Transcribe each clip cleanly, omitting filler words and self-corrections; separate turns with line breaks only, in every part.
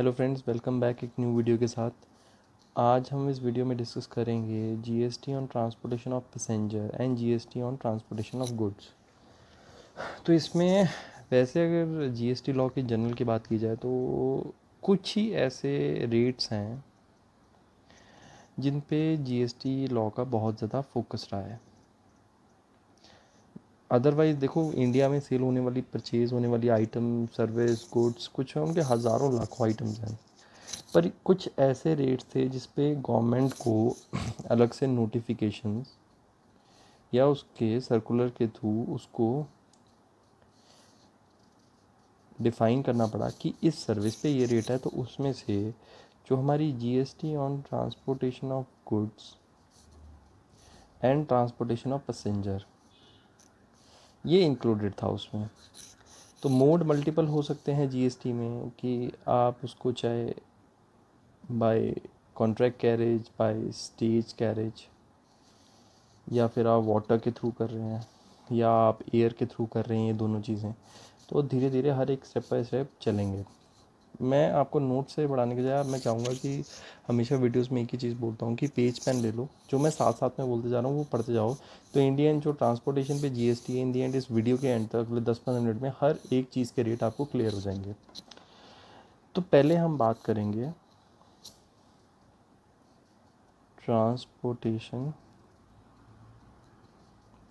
Hello friends, welcome back एक new video के साथ। आज हम इस वीडियो में डिस्कस करेंगे GST on transportation of passenger and GST on transportation of goods. तो इसमें वैसे अगर जीएसटी लॉ की जनरल की बात की जाए तो कुछ ही ऐसे रेट्स हैं जिन पे जीएसटी लॉ का बहुत ज़्यादा फोकस रहा है। अदरवाइज़ देखो, इंडिया में सेल होने वाली, परचेज़ होने वाली आइटम, सर्विस, गुड्स कुछ हैं, उनके हज़ारों लाखों आइटम्स हैं। पर कुछ ऐसे रेट्स थे जिस पे गवर्नमेंट को अलग से नोटिफिकेशंस या उसके सर्कुलर के थ्रू उसको डिफ़ाइन करना पड़ा कि इस सर्विस पे ये रेट है। तो उसमें से जो हमारी GST on transportation of goods and transportation of passenger, ये इंक्लूडेड था उसमें। तो मोड मल्टीपल हो सकते हैं जीएसटी में कि आप उसको चाहे by contract carriage, by stage carriage, या फिर आप वाटर के थ्रू कर रहे हैं या आप एयर के थ्रू कर रहे हैं, ये दोनों चीज़ें। तो धीरे धीरे हर एक स्टेप बाय स्टेप चलेंगे। मैं आपको नोट से बढ़ाने के बजाय मैं चाहूँगा कि हमेशा वीडियोस में एक ही चीज़ बोलता हूँ कि पेज पेन ले लो, जो मैं साथ साथ में बोलते जा रहा हूँ वो पढ़ते जाओ। तो इंडियन जो ट्रांसपोर्टेशन पे जीएसटी है, इन दी एंड इस वीडियो के एंड तक अगले 10-15 मिनट में हर एक चीज़ के रेट आपको क्लियर हो जाएंगे। तो पहले हम बात करेंगे ट्रांसपोर्टेशन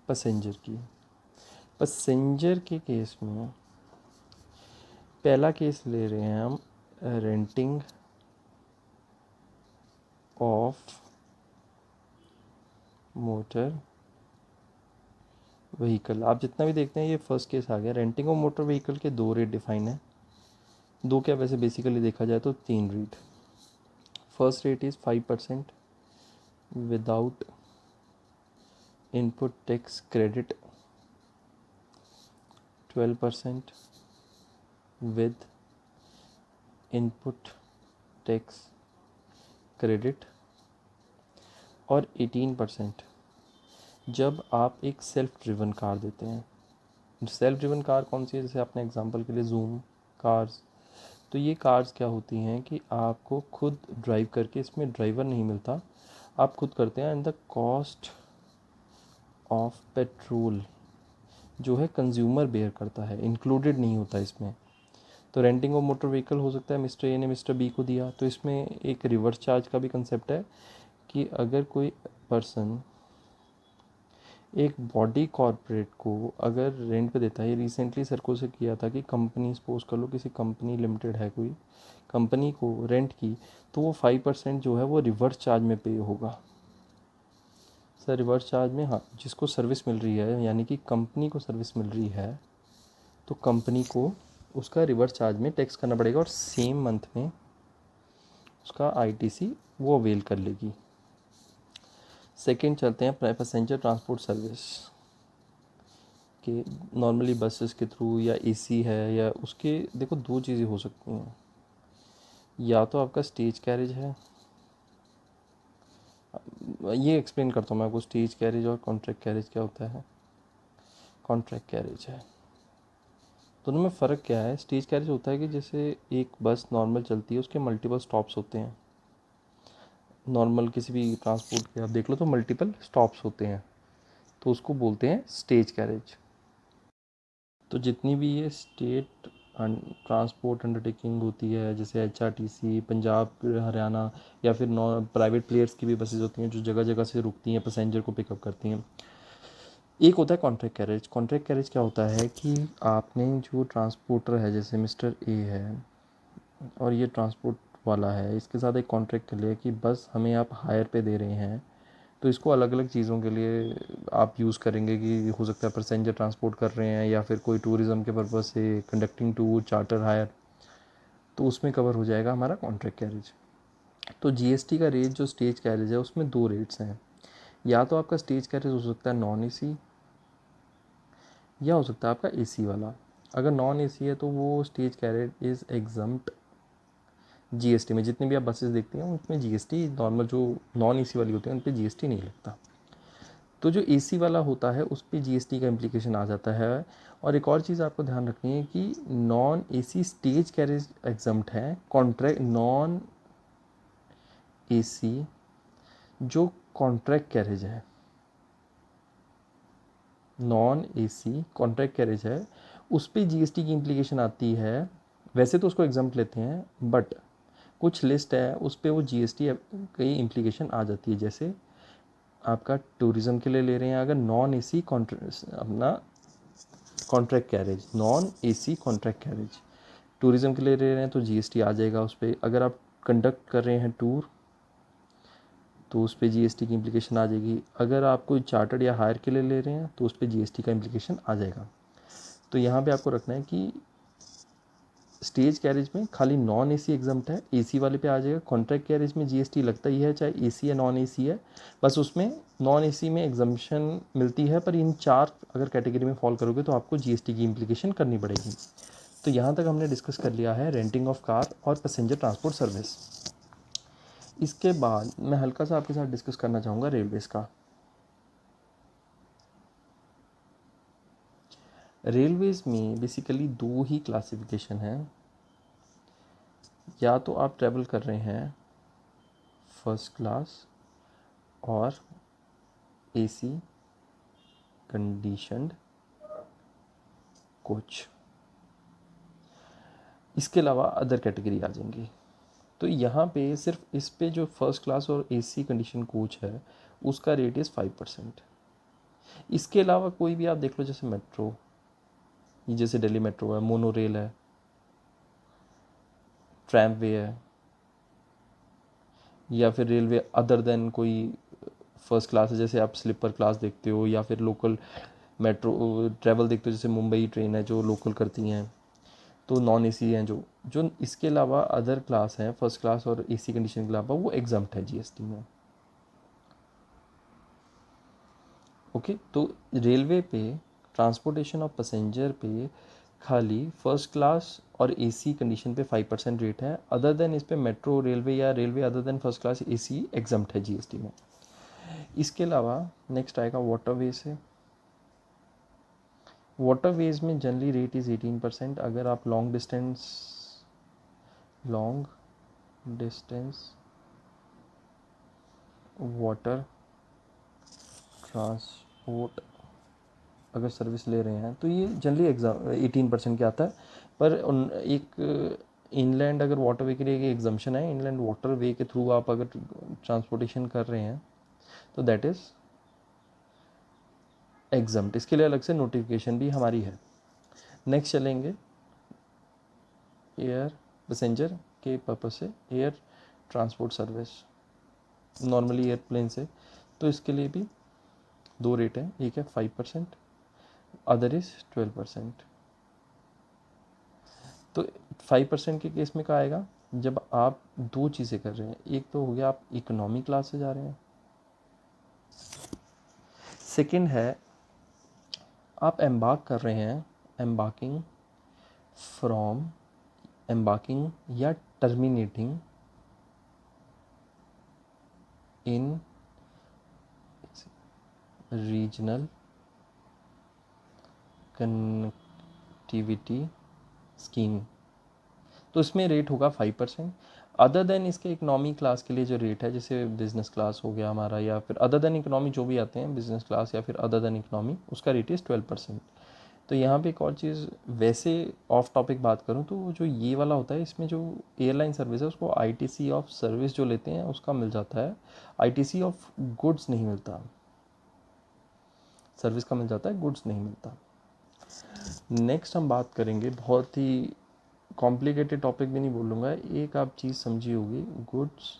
पैसेंजर की। पैसेंजर के केस में पहला केस ले रहे हैं हम, रेंटिंग ऑफ मोटर व्हीकल। आप जितना भी देखते हैं ये फर्स्ट केस आ गया। रेंटिंग ऑफ मोटर व्हीकल के दो रेट डिफाइन है। दो क्या, वैसे बेसिकली देखा जाए तो तीन rate. First rate is 5% without input tax credit, 12% with input tax credit और 18% जब आप एक सेल्फ ड्रिवन कार देते हैं। सेल्फ ड्रिवन कार कौन सी है? जैसे आपने एग्जांपल के लिए जूम कार्स। तो ये कार्स क्या होती हैं कि आपको खुद ड्राइव करके, इसमें ड्राइवर नहीं मिलता, आप खुद करते हैं, and the cost of petrol जो है कंज्यूमर बेयर करता है, इंक्लूडेड नहीं होता इसमें। तो रेंटिंग ऑफ मोटर व्हीकल हो सकता है मिस्टर ए ने मिस्टर बी को दिया, तो इसमें एक रिवर्स चार्ज का भी कंसेप्ट है कि अगर कोई पर्सन एक बॉडी कॉरपोरेट को अगर रेंट पे देता है। ये रिसेंटली सरको से किया था कि कंपनी, सपोज कर लो किसी कंपनी लिमिटेड है, कोई कंपनी को रेंट की, तो वो 5% जो है वो रिवर्स चार्ज में पे होगा। सर रिवर्स चार्ज में, हाँ, जिसको सर्विस मिल रही है, यानी कि कंपनी को सर्विस मिल रही है, तो कंपनी को उसका रिवर्स चार्ज में टैक्स करना पड़ेगा और सेम मंथ में उसका आईटीसी वो अवेल कर लेगी। सेकेंड चलते हैं पैसेंजर ट्रांसपोर्ट सर्विस के। नॉर्मली बसेस के थ्रू या एसी है या उसके, देखो दो चीज़ें हो सकती हैं। या तो आपका स्टेज कैरेज है, ये एक्सप्लेन करता हूँ मैं आपको, स्टेज कैरेज और कॉन्ट्रैक्ट कैरेज क्या होता है। कॉन्ट्रैक्ट कैरेज है, दोनों में फ़र्क क्या है? स्टेज कैरेज होता है कि जैसे एक बस नॉर्मल चलती है, उसके मल्टीपल स्टॉप्स होते हैं। नॉर्मल किसी भी ट्रांसपोर्ट के आप देख लो तो मल्टीपल स्टॉप्स होते हैं, तो उसको बोलते हैं स्टेज कैरेज। तो जितनी भी ये स्टेट ट्रांसपोर्ट अंडरटेकिंग होती है, जैसे एचआरटीसी, पंजाब हरियाणा, या फिर नॉन प्राइवेट प्लेयर्स की भी बसेज होती हैं जो जगह जगह से रुकती हैं, पैसेंजर को पिकअप करती हैं। एक होता है कॉन्ट्रैक्ट कैरेज। कॉन्ट्रैक्ट कैरेज क्या होता है कि आपने जो ट्रांसपोर्टर है, जैसे मिस्टर ए है और ये ट्रांसपोर्ट वाला है, इसके साथ एक कॉन्ट्रैक्ट कर लिया कि बस हमें आप हायर पे दे रहे हैं, तो इसको अलग अलग चीज़ों के लिए आप यूज़ करेंगे। कि हो सकता है पैसेंजर ट्रांसपोर्ट कर रहे हैं या फिर कोई टूरिज़्म के पर्पज़ से कंडक्टिंग टूर, चार्टर हायर, तो उसमें कवर हो जाएगा हमारा कॉन्ट्रैक्ट कैरेज। तो जीएसटी का रेट जो स्टेज कैरेज है उसमें दो रेट्स हैं। या तो आपका स्टेज कैरेज हो सकता है नॉन एसी, या हो सकता है आपका एसी वाला। अगर नॉन एसी है तो वो stage carriage is exempt GST में। जितनी भी आप बसेस देखते हैं उसमें जीएसटी, नॉर्मल जो नॉन एसी वाली होती है उन पर जीएसटी नहीं लगता। तो जो एसी वाला होता है उस पर जीएसटी का इम्प्लीकेशन आ जाता है। और एक और चीज़ आपको ध्यान रखनी है कि non AC stage carriage exempt है, कॉन्ट्रैक्ट नॉन एसी जो कॉन्ट्रैक्ट कैरेज है, नॉन एसी कॉन्ट्रैक्ट कैरेज है, उस पर जीएसटी की इम्प्लीकेशन आती है। वैसे तो उसको एग्जाम्प्ट लेते हैं बट कुछ लिस्ट है उस पर वो जीएसटी की इम्प्लीकेशन आ जाती है। जैसे आपका टूरिज़्म के लिए ले रहे हैं अगर नॉन एसी अपना contract carriage, non AC contract carriage tourism के लिए ले रहे हैं तो जीएसटी आ जाएगा उस पर। अगर आप कंडक्ट कर रहे हैं टूर तो उस पर जीएसटी की इम्प्लीकेशन आ जाएगी। अगर आप कोई चार्टर्ड या हायर के लिए ले रहे हैं तो उस पर जीएसटी का इम्प्लीकेशन आ जाएगा। तो यहाँ पे आपको रखना है कि स्टेज कैरेज में खाली नॉन एसी एग्जाम्प्ट है, एसी वाले पे आ जाएगा। कॉन्ट्रैक्ट कैरेज में जीएसटी लगता ही है चाहे एसी या नॉन एसी है, बस उसमें नॉन एसी में एग्जम्पशन मिलती है, पर इन 4 अगर कैटेगरी में फॉल करोगे तो आपको जीएसटी की इम्प्लीकेशन करनी पड़ेगी। तो यहाँ तक हमने डिस्कस कर लिया है रेंटिंग ऑफ कार और पैसेंजर ट्रांसपोर्ट सर्विस। इसके बाद मैं हल्का सा आपके साथ डिस्कस करना चाहूँगा रेलवेज़ का। रेलवेज़ में बेसिकली 2 ही क्लासिफिकेशन है। या तो आप ट्रैवल कर रहे हैं फर्स्ट क्लास और एसी कंडीशनड कोच, इसके अलावा अदर कैटेगरी आ जाएंगी। तो यहाँ पे सिर्फ इस पे जो फर्स्ट क्लास और एसी कंडीशन कोच है उसका रेट इज़ 5%। इसके अलावा कोई भी आप देख लो, जैसे मेट्रो, जैसे दिल्ली मेट्रो है, मोनो रेल है, ट्रैमवे है, या फिर रेलवे अदर देन कोई फर्स्ट क्लास है, जैसे आप स्लीपर क्लास देखते हो, या फिर लोकल मेट्रो ट्रैवल देखते हो, जैसे मुंबई ट्रेन है जो लोकल करती हैं, तो नॉन एसी हैं जो जो इसके अलावा अदर क्लास हैं फर्स्ट क्लास और एसी कंडीशन के अलावा, वो एग्जम्प्ट है जीएसटी में। ओके, तो रेलवे पे ट्रांसपोर्टेशन ऑफ पैसेंजर पे खाली फर्स्ट क्लास और एसी कंडीशन पे 5% रेट है। अदर देन इस पे मेट्रो रेलवे या railway other than first class AC exempt है जीएसटी में। इसके अलावा नेक्स्ट आएगा वाटरवेज से। वाटरवेज में जनरली रेट इज़ 18%। अगर आप लॉन्ग डिस्टेंस वाटर ट्रांसपोर्ट अगर सर्विस ले रहे हैं तो ये जनरली 18% के आता है। पर एक इनलैंड अगर वाटरवे के लिए एक एग्जम्पशन है, इनलैंड वाटरवे के थ्रू आप अगर ट्रांसपोर्टेशन कर रहे हैं तो दैट इज़ एग्जम्प्ट। इसके लिए अलग से नोटिफिकेशन भी हमारी है। नेक्स्ट चलेंगे एयर पैसेंजर के पर्पज से air transport service, normally airplane से, तो इसके लिए भी 2 रेट हैं, एक है 5%, अदर इज़ 12%। तो 5% के केस में क्या आएगा, जब आप 2 चीज़ें कर रहे हैं, एक तो हो गया आप इकोनॉमी क्लास से जा रहे हैं, सेकंड है आप एम्बार्क कर रहे हैं, एम्बार्किंग या टर्मिनेटिंग इन रीजनल कनेक्टिविटी स्कीम, तो इसमें रेट होगा 5%। अदर देन इसके इकोनॉमी क्लास के लिए जो रेट है, जैसे बिज़नेस क्लास हो गया हमारा, या फिर अदर देन इकोनॉमी जो भी आते हैं, बिज़नेस क्लास या फिर अदर देन इकोनॉमी, उसका रेट इज़ 12%। तो यहाँ पे एक और चीज़, वैसे ऑफ टॉपिक बात करूँ तो जो ये वाला होता है, इसमें जो एयरलाइन सर्विस है उसको आईटीसी ऑफ सर्विस जो लेते हैं उसका मिल जाता है, आईटीसी ऑफ गुड्स नहीं मिलता, सर्विस का मिल जाता है, गुड्स नहीं मिलता। नेक्स्ट हम बात करेंगे, बहुत ही कॉम्प्लिकेटेड टॉपिक भी नहीं बोलूँगा, एक आप चीज़ समझी होगी, गुड्स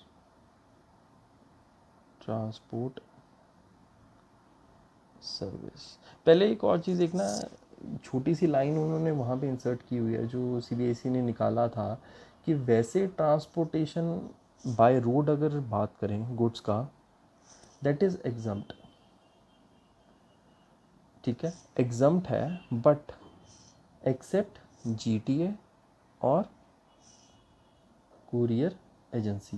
ट्रांसपोर्ट सर्विस। पहले एक और चीज़, एक ना छोटी सी लाइन उन्होंने वहाँ पे इंसर्ट की हुई है जो सीबीएसई ने निकाला था, कि वैसे ट्रांसपोर्टेशन बाय रोड अगर बात करें गुड्स का, दैट इज़ एग्जम्प्ट, ठीक है, एग्जम्प्ट है, बट एक्सेप्ट जीटीए और कुरियर एजेंसी।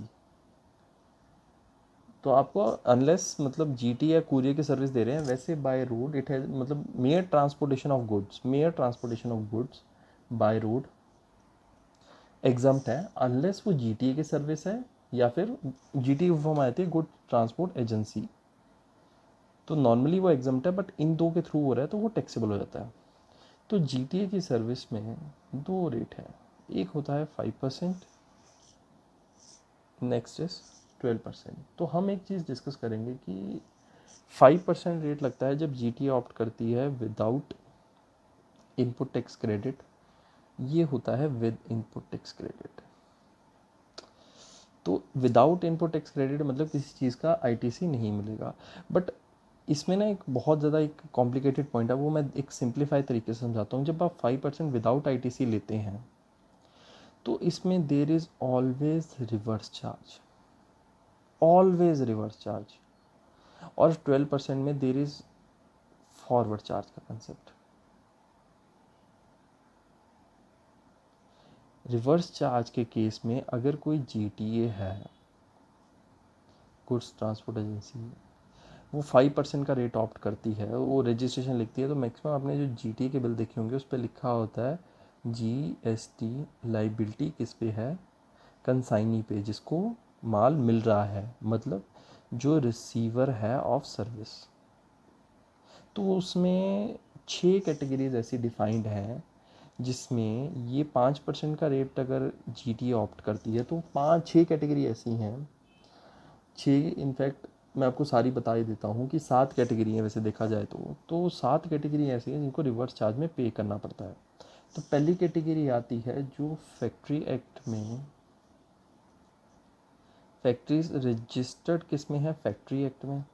तो आपको अनलेस मतलब जीटी या कुरियर की सर्विस दे रहे हैं, वैसे बाय रोड इट हैज मतलब mayor transportation of goods by road exempt है, अनलेस वो जीटीए की सर्विस है या फिर जीटीए फॉर्म आती है गुड ट्रांसपोर्ट एजेंसी, तो नॉर्मली वो एग्जाम्प्ट है, बट इन दो के थ्रू हो रहा है तो वो टैक्सेबल हो जाता है। तो जीटीए की सर्विस में दो रेट है, एक होता है 5%, नेक्स्ट इज 12%। तो हम एक चीज़ डिस्कस करेंगे कि 5% रेट लगता है जब जीटीए ऑप्ट करती है विदाउट इनपुट टैक्स क्रेडिट, ये होता है विद इनपुट टैक्स क्रेडिट। तो विदाउट इनपुट टैक्स क्रेडिट मतलब किसी चीज़ का आईटीसी नहीं मिलेगा। बट इसमें ना एक बहुत ज़्यादा एक कॉम्प्लिकेटेड पॉइंट है, वो मैं एक सिंप्लीफाई तरीके से समझाता हूँ। जब आप 5% विदाउट आईटीसी लेते हैं तो इसमें there is always reverse charge, always reverse charge, और 12% में देर इज़ फॉरवर्ड चार्ज का कंसेप्ट। रिवर्स चार्ज के केस में अगर कोई जीटीए है, गुड्स ट्रांसपोर्ट एजेंसी, वो 5% का रेट ऑप्ट करती है, वो रजिस्ट्रेशन लिखती है, तो मैक्सिमम आपने जो जीटीए के बिल देखे होंगे उस पर लिखा होता है जीएसटी लाइबिलिटी किस पे है, कंसाइनी पे, जिसको माल मिल रहा है, मतलब जो रिसीवर है ऑफ सर्विस। तो उसमें 6 कैटेगरीज ऐसी डिफाइंड हैं जिसमें ये 5% का रेट अगर जीटीए ऑप्ट करती है तो 5-6 कैटेगरी ऐसी हैं, 6 इनफैक्ट मैं आपको सारी बता ही देता हूँ कि 7 कैटेगरी हैं वैसे देखा जाए तो 7 कैटेगरी ऐसी हैं जिनको रिवर्स चार्ज में पे करना पड़ता है। तो पहली कैटेगरी आती है जो फैक्ट्री एक्ट में, फैक्ट्रीज रजिस्टर्ड किस में है, फैक्ट्री एक्ट में,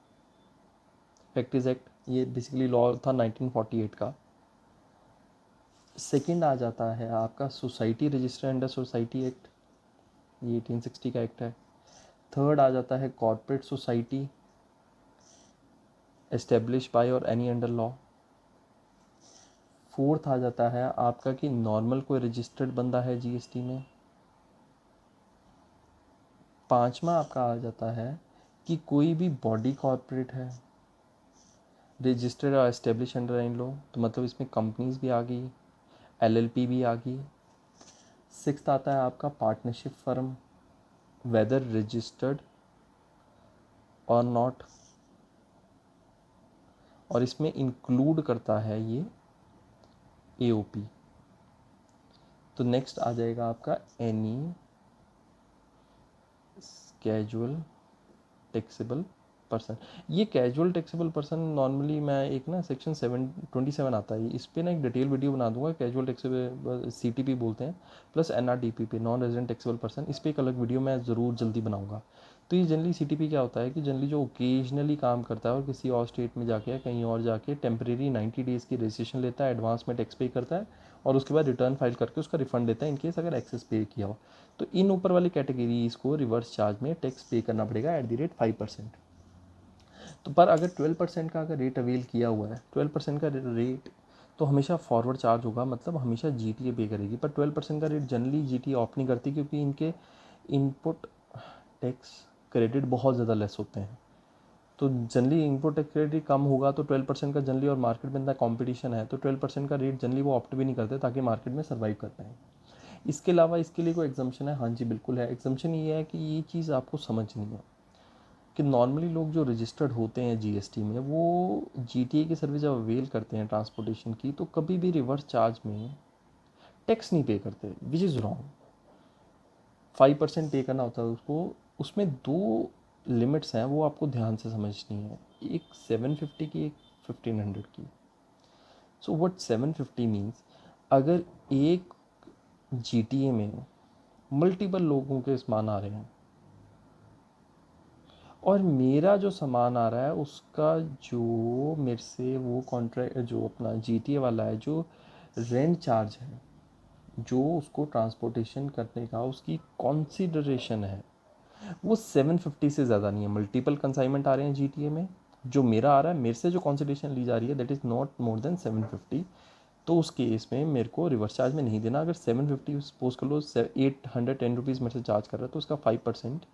फैक्ट्रीज एक्ट, ये बेसिकली लॉ था 1948 का। सेकंड आ जाता है आपका society register under society act, ये 1860 का एक्ट है। थर्ड आ जाता है कॉर्पोरेट सोसाइटी एस्टेब्लिश बाय और एनी अंडर लॉ। फोर्थ आ जाता है आपका कि नॉर्मल कोई रजिस्टर्ड बंदा है जीएसटी में। पांचवा आपका आ जाता है कि कोई भी बॉडी कॉर्पोरेट है रजिस्टर्ड और एस्टेब्लिश अंडर एनी लॉ, तो मतलब इसमें कंपनीज भी आ गई, एलएलपी भी आ गई। सिक्स्थ आता है आपका पार्टनरशिप फर्म, वेदर रजिस्टर्ड और नॉट, और इसमें इंक्लूड करता है ये एओपी। तो नेक्स्ट आ जाएगा आपका एनी कैजुअल टैक्सेबल पर्सन। ये कैजुअल टैक्सेबल पर्सन नॉर्मली मैं एक ना सेक्शन 727 आता है, इस पर ना एक डिटेल वीडियो बना दूंगा, कैजुअल टैक्सेबल सीटीपी बोलते हैं, plus NRDPP non resident taxable person, इस पर एक अलग वीडियो मैं ज़रूर जल्दी बनाऊंगा। तो ये जनरली सीटीपी क्या होता है कि जनरली जो ओकेजनली काम करता है और किसी और स्टेट में जाके कहीं और जाके टेम्परेरी 90 डेज़ की रजिस्ट्रेशन लेता है, एडवांस में टैक्स पे करता है और उसके बाद रिटर्न फाइल करके उसका रिफंड देता है इनकेस अगर एक्सेस पे किया हो। तो इन ऊपर वाली कैटेगरीज को रिवर्स चार्ज में टैक्स पे करना पड़ेगा एट द रेट 5%। तो पर अगर 12% का अगर रेट अवेल किया हुआ है, 12% का रेट तो हमेशा फॉरवर्ड चार्ज होगा, मतलब हमेशा जीटीए पे करेगी। पर 12% का रेट जनरली जीटीए ऑप्ट नहीं करती क्योंकि इनके इनपुट टैक्स क्रेडिट बहुत ज़्यादा लेस होते हैं। तो जनरली इनपुट टैक्स क्रेडिट कम होगा तो 12% का जनरली, और मार्केट में इतना कॉम्पिटिशन है तो 12% का रेट जनरली वो ऑप्ट भी नहीं करते ताकि मार्केट में सर्वाइव कर पाएँ। इसके अलावा इसके लिए कोई एग्जम्पशन है? हाँ जी बिल्कुल है। एग्जम्पशन ये है कि ये चीज़ आपको समझनी है कि नॉर्मली लोग जो रजिस्टर्ड होते हैं जीएसटी में, वो जीटीए की सर्विस जब अवेल करते हैं ट्रांसपोर्टेशन की, तो कभी भी रिवर्स चार्ज में टैक्स नहीं पे करते, विच इज़ रॉन्ग। 5% पे करना होता है उसको। उसमें दो लिमिट्स हैं, वो आपको ध्यान से समझनी है, एक 750 की, एक 1500 की। सो व्हाट 750 मीन्स, अगर एक जीटीए में मल्टीपल लोगों के सामान आ रहे हैं और मेरा जो सामान आ रहा है उसका जो मेरे से वो कॉन्ट्रैक्ट जो अपना जीटीए वाला है जो रेंट चार्ज है, जो उसको ट्रांसपोर्टेशन करने का उसकी कॉन्सिडरेशन है, वो 750 से ज़्यादा नहीं है। मल्टीपल कंसाइनमेंट आ रहे हैं जीटीए में, जो मेरा आ रहा है, मेरे से जो कॉन्सिडरेशन ली जा रही है that is not more than 750, तो उस केस में मेरे को रिवर्स चार्ज में नहीं देना। अगर 750 सपोज कर लो 810 रुपीज़ मेरे से चार्ज कर रहा है तो उसका 5%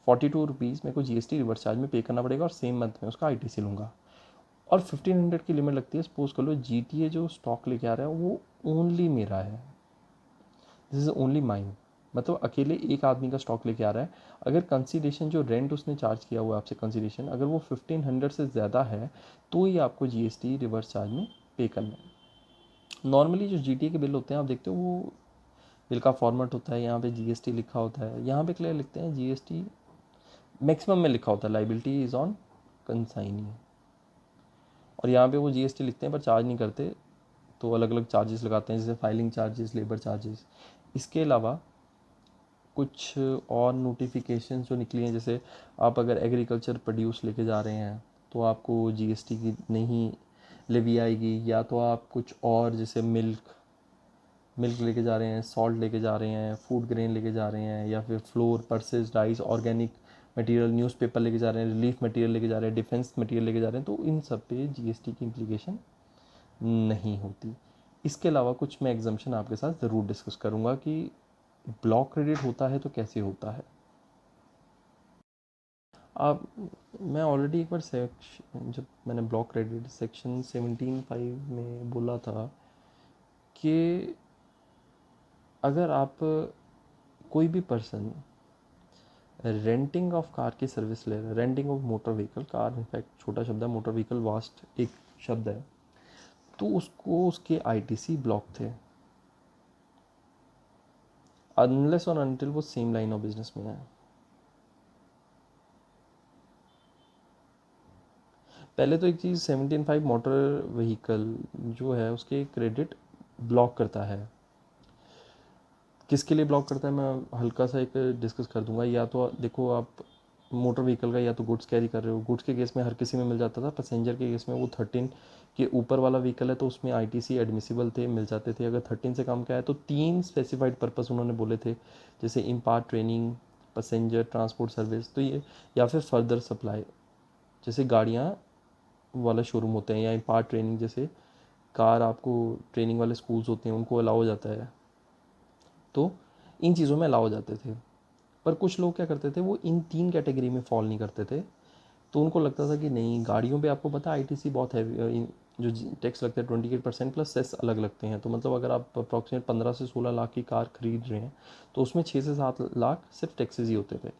₹42 मेरे को जीएसटी रिवर्स चार्ज में पे करना पड़ेगा और सेम मंथ में उसका आईटीसी लूँगा। और 1500 की लिमिट लगती है। सपोज कर लो जीटीए जो स्टॉक लेके आ रहा है वो ओनली मेरा है, दिस इज़ ओनली माइन, मतलब अकेले एक आदमी का स्टॉक लेके आ रहा है। अगर कंसीडरेशन जो रेंट उसने चार्ज किया हुआ है आपसे कंसीडरेशन, अगर वो 1500 से ज़्यादा है तो ही आपको जीएसटी रिवर्स चार्ज में पे करना है। नॉर्मली जो जीटीए के बिल होते हैं आप देखते हो वो बिल का फॉर्मेट होता है, यहाँ पे जीएसटी लिखा होता है, यहाँ पे क्लियर लिखते हैं जीएसटी मैक्सिमम में लिखा होता है लाइबिलिटी इज़ ऑन कंसाइनी, और यहाँ पे वो जीएसटी लिखते हैं पर चार्ज नहीं करते, तो अलग अलग चार्जेस लगाते हैं जैसे फाइलिंग चार्जेस, लेबर चार्जेस। इसके अलावा कुछ और नोटिफिकेशन जो निकली हैं, जैसे आप अगर एग्रीकल्चर प्रोड्यूस लेके जा रहे हैं तो आपको जीएसटी की नहीं लेवी आएगी, या तो आप कुछ और जैसे मिल्क लेके जा रहे हैं, सॉल्ट लेके जा रहे हैं, फूड ग्रेन लेके जा रहे हैं, या फिर floor, purses, rice, organic material, newspaper लेके जा रहे हैं, रिलीफ मटेरियल लेके जा रहे हैं, डिफेंस मटेरियल लेके जा रहे हैं, तो इन सब पे जीएसटी की इम्प्लीकेशन नहीं होती। इसके अलावा कुछ मैं एग्जाम्पशन आपके साथ ज़रूर डिस्कस करूँगा कि ब्लॉक क्रेडिट होता है तो कैसे होता है। आप मैं ऑलरेडी एक बार जब मैंने ब्लॉक क्रेडिट सेक्शन 17(5) में बोला था कि अगर आप कोई भी पर्सन रेंटिंग ऑफ कार की सर्विस ले रहा है, renting of motor vehicle, car in fact छोटा शब्द है, मोटर व्हीकल वास्ट एक शब्द है, तो उसको उसके आईटीसी ब्लॉक थे अनलेस और अनटिल वो सेम लाइन ऑफ बिजनेस में है। पहले तो एक चीज़ 17(5) मोटर व्हीकल जो है उसके क्रेडिट ब्लॉक करता है। किसके लिए ब्लॉक करता है मैं हल्का सा एक डिस्कस कर दूंगा। या तो देखो आप मोटर व्हीकल का या तो गुड्स कैरी कर रहे हो, गुड्स के केस में हर किसी में मिल जाता था, पैसेंजर के केस में वो 13 के ऊपर वाला व्हीकल है तो उसमें आईटीसी एडमिसिबल थे, मिल जाते थे। अगर 13 से कम का है तो 3 स्पेसिफाइड पर्पस उन्होंने बोले थे, जैसे impart training, passenger transport service, तो ये या फिर फर्दर सप्लाई, जैसे गाड़ियाँ वाला शोरूम होते हैं, या इम्पार्ट ट्रेनिंग जैसे कार आपको ट्रेनिंग वाले स्कूल्स होते हैं उनको अलाउ हो जाता है, तो इन चीज़ों में अलाउ हो जाते थे। पर कुछ लोग क्या करते थे, वो इन 3 कैटेगरी में फॉल नहीं करते थे, तो उनको लगता था कि नहीं गाड़ियों पे आपको पता है आईटीसी बहुत है, जो टैक्स लगता है 28% प्लस सेस अलग लगते हैं, तो मतलब अगर आप अप्रॉक्सीमेट 15 से 16 लाख की कार खरीद रहे हैं तो उसमें 6 से 7 लाख सिर्फ टैक्सेस ही होते थे।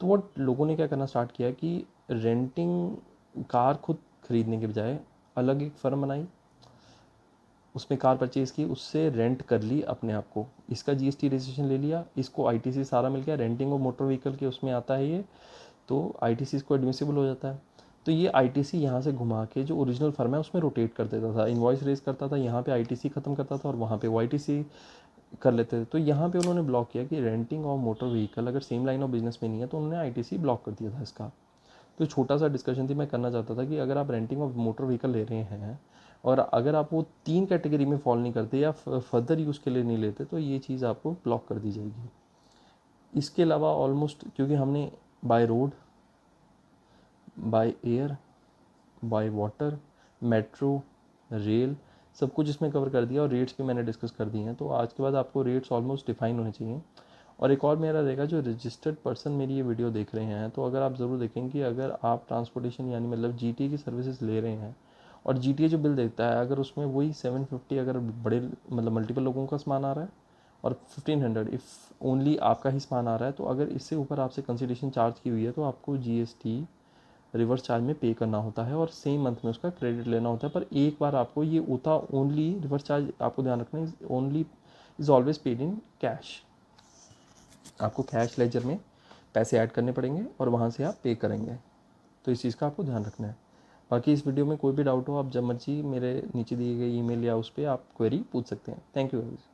तो वो लोगों ने क्या करना स्टार्ट किया कि रेंटिंग कार खुद खरीदने के बजाय अलग एक फर्म बनाई, उसमें कार परचेज़ की, उससे रेंट कर ली अपने आप को, इसका जीएसटी रजिस्ट्रेशन ले लिया, इसको आईटीसी सारा मिल गया, रेंटिंग और मोटर व्हीकल के उसमें आता है ये, तो आईटीसी इसको एडमिसिबल हो जाता है। तो ये आईटीसी यहाँ से घुमा के जो ओरिजिनल फर्म है उसमें रोटेट कर देता था, इनवॉइस रेज करता था, यहाँ पे आईटीसी ख़त्म करता था और वहाँ पे वाईटीसी कर लेते थे। तो यहाँ पे उन्होंने ब्लॉक किया कि रेंटिंग और मोटर व्हीकल अगर सेम लाइन ऑफ बिजनेस में नहीं है तो उन्होंने आईटीसी ब्लॉक कर दिया था इसका। तो छोटा सा डिस्कशन थी, मैं करना चाहता था कि अगर आप रेंटिंग ऑफ मोटर व्हीकल ले रहे हैं और अगर आप वो 3 कैटेगरी में फॉल नहीं करते या फर्दर यूज़ के लिए नहीं लेते तो ये चीज़ आपको ब्लॉक कर दी जाएगी। इसके अलावा ऑलमोस्ट क्योंकि हमने by road, by air, by water, metro, rail सब कुछ इसमें कवर कर दिया और रेट्स भी मैंने डिस्कस कर दिए हैं। तो आज के बाद आपको रेट्स ऑलमोस्ट डिफाइन होने चाहिए। और एक और मेरा रहेगा, जो रजिस्टर्ड पर्सन मेरी ये वीडियो देख रहे हैं तो अगर आप ज़रूर देखें कि अगर आप ट्रांसपोर्टेशन यानी मतलब जीटीए की सर्विसेज ले रहे हैं और जीटीए जो बिल देता है अगर उसमें वही 750 अगर बड़े मतलब मल्टीपल लोगों का सामान आ रहा है और 1500 इफ़ ओनली आपका ही सामान आ रहा है, तो अगर इससे ऊपर आपसे कंसिडरेशन चार्ज की हुई है तो आपको जीएसटी रिवर्स चार्ज में पे करना होता है और सेम मंथ में उसका क्रेडिट लेना होता है। पर एक बार आपको ये होता ओनली रिवर्स चार्ज, आपको ध्यान रखना है, only is always paid in cash. आपको कैश लेजर में पैसे ऐड करने पड़ेंगे और वहाँ से आप पे करेंगे, तो इस चीज़ का आपको ध्यान रखना है। बाकी इस वीडियो में कोई भी डाउट हो आप जब मर्जी मेरे नीचे दिए गए ईमेल या उस पर आप क्वेरी पूछ सकते हैं। Thank you guys.